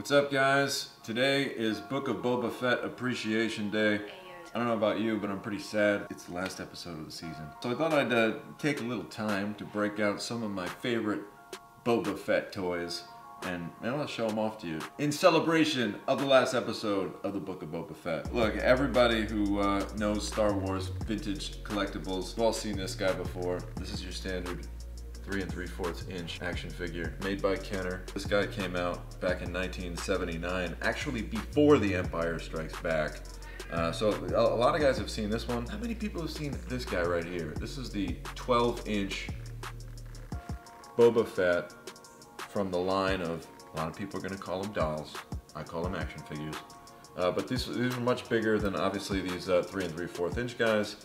What's up, guys? Today is Book of Boba Fett Appreciation Day. I don't know about you, but I'm pretty sad. It's the last episode of the season. So I thought I'd take a little time to break out some of my favorite Boba Fett toys and I'll show them off to you in celebration of the last episode of the Book of Boba Fett. Look, everybody who knows Star Wars vintage collectibles, you've all seen this guy before. This is your standard 3 3/4 inch action figure made by Kenner. This guy came out back in 1979, actually before The Empire Strikes Back. So a lot of guys have seen this one. How many people have seen this guy right here? This is the 12-inch Boba Fett from the line of, a lot of people are going to call them dolls. I call them action figures. But these are much bigger than obviously these 3 3/4 inch guys.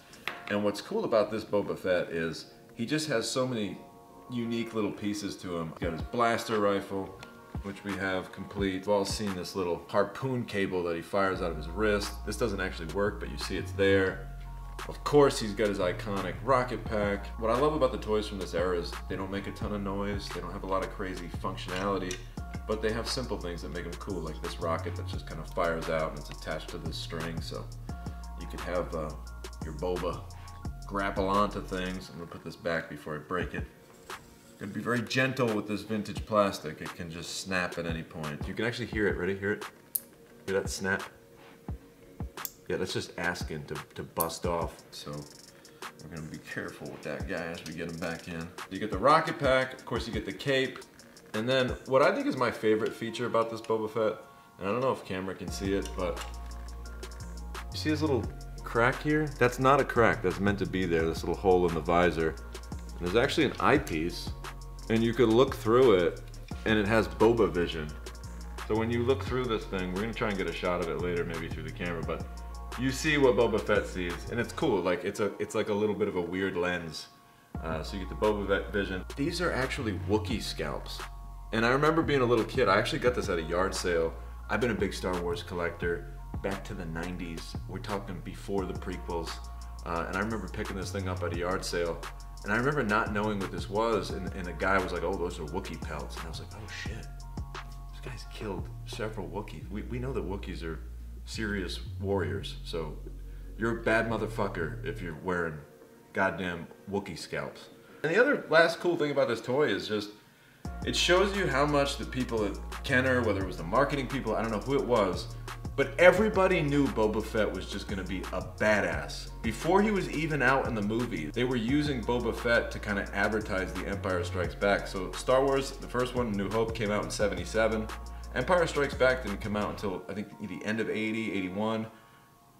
And what's cool about this Boba Fett is he just has so many unique little pieces to him. He's got his blaster rifle, which we have complete. We've all seen this little harpoon cable that he fires out of his wrist. This doesn't actually work, but you see it's there. Of course, he's got his iconic rocket pack. What I love about the toys from this era is they don't make a ton of noise. They don't have a lot of crazy functionality, but they have simple things that make them cool, like this rocket that just kind of fires out and it's attached to this string. So you could have your Boba grapple onto things. I'm gonna put this back before I break it. Gotta be very gentle with this vintage plastic. It can just snap at any point. You can actually hear it. Ready? Hear it? Hear that snap? Yeah, that's just asking to bust off. So we're gonna be careful with that guy as we get him back in. You get the rocket pack. Of course, you get the cape. And then what I think is my favorite feature about this Boba Fett, and I don't know if camera can see it, but you see this little crack here? That's not a crack. That's meant to be there. This little hole in the visor. And there's actually an eyepiece. And you could look through it, and it has Boba vision. So when you look through this thing, we're gonna try and get a shot of it later, maybe through the camera, but you see what Boba Fett sees, and it's cool. Like it's like a little bit of a weird lens. So you get the Boba Fett vision. These are actually Wookiee scalps. And I remember being a little kid, I actually got this at a yard sale. I've been a big Star Wars collector back to the 90s. We're talking before the prequels. And I remember picking this thing up at a yard sale. And I remember not knowing what this was, and the guy was like, oh, those are Wookiee pelts. And I was like, oh shit, this guy's killed several Wookiees. We know that Wookiees are serious warriors, so you're a bad motherfucker if you're wearing goddamn Wookiee scalps. And the other last cool thing about this toy is just, it shows you how much the people at Kenner, whether it was the marketing people, I don't know who it was, but everybody knew Boba Fett was just gonna be a badass. Before he was even out in the movie, they were using Boba Fett to kind of advertise The Empire Strikes Back. So Star Wars, the first one, New Hope, came out in '77. Empire Strikes Back didn't come out until, I think, the end of '80, '81.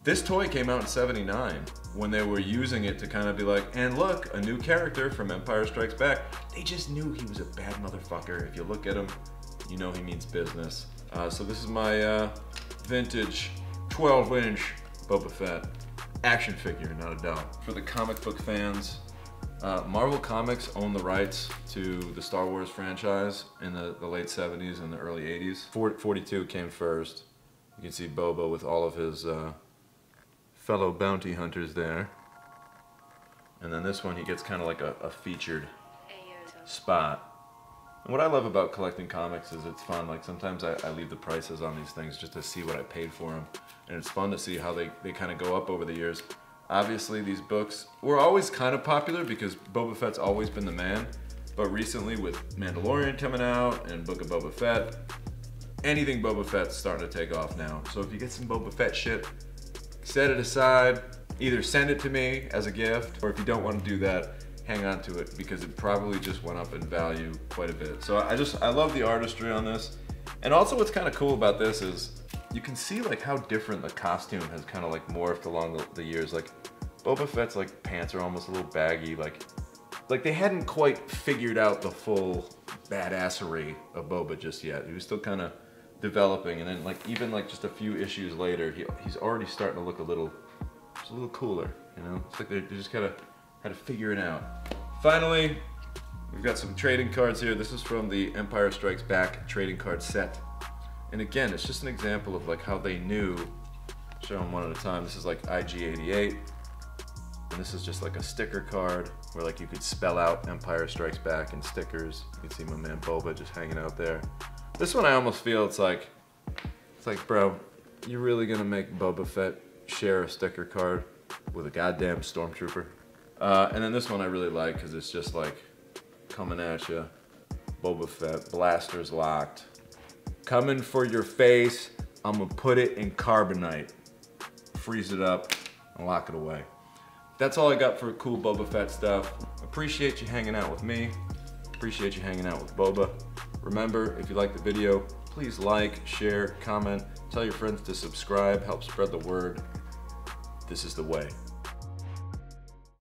This toy came out in '79 when they were using it to kind of be like, and look, a new character from Empire Strikes Back. They just knew he was a bad motherfucker. If you look at him, you know he means business. So this is my vintage 12-inch Boba Fett action figure, not a doll. For the comic book fans, Marvel Comics owned the rights to the Star Wars franchise in the late 70s and the early 80s. 42 came first. You can see Boba with all of his fellow bounty hunters there. And then this one, he gets kind of like a featured spot. And what I love about collecting comics is it's fun. Like sometimes I leave the prices on these things just to see what I paid for them. And it's fun to see how they kind of go up over the years. Obviously these books were always kind of popular because Boba Fett's always been the man. But recently with Mandalorian coming out and Book of Boba Fett, anything Boba Fett's starting to take off now. So if you get some Boba Fett shit, set it aside, either send it to me as a gift, or if you don't want to do that, hang on to it because it probably just went up in value quite a bit. So I love the artistry on this. And also what's kind of cool about this is you can see like how different the costume has kind of like morphed along the years. Like Boba Fett's like pants are almost a little baggy. Like they hadn't quite figured out the full badassery of Boba just yet. He was still kind of developing. And then like even like just a few issues later, he's already starting to look a little cooler, you know? It's like they just kind of had to figure it out. Finally, we've got some trading cards here. This is from the Empire Strikes Back trading card set. And again, it's just an example of like how they knew. Show them one at a time. This is like IG-88. And this is just like a sticker card where like you could spell out Empire Strikes Back in stickers. You can see my man Boba just hanging out there. This one I almost feel it's like It's like, bro, you really gonna make Boba Fett share a sticker card with a goddamn stormtrooper? And then this one I really like because it's just like coming at you. Boba Fett, blasters locked. Coming for your face. I'm gonna put it in carbonite. Freeze it up and lock it away. That's all I got for cool Boba Fett stuff. Appreciate you hanging out with me. Appreciate you hanging out with Boba. Remember, if you like the video, please like, share, comment, tell your friends to subscribe, help spread the word. This is the way.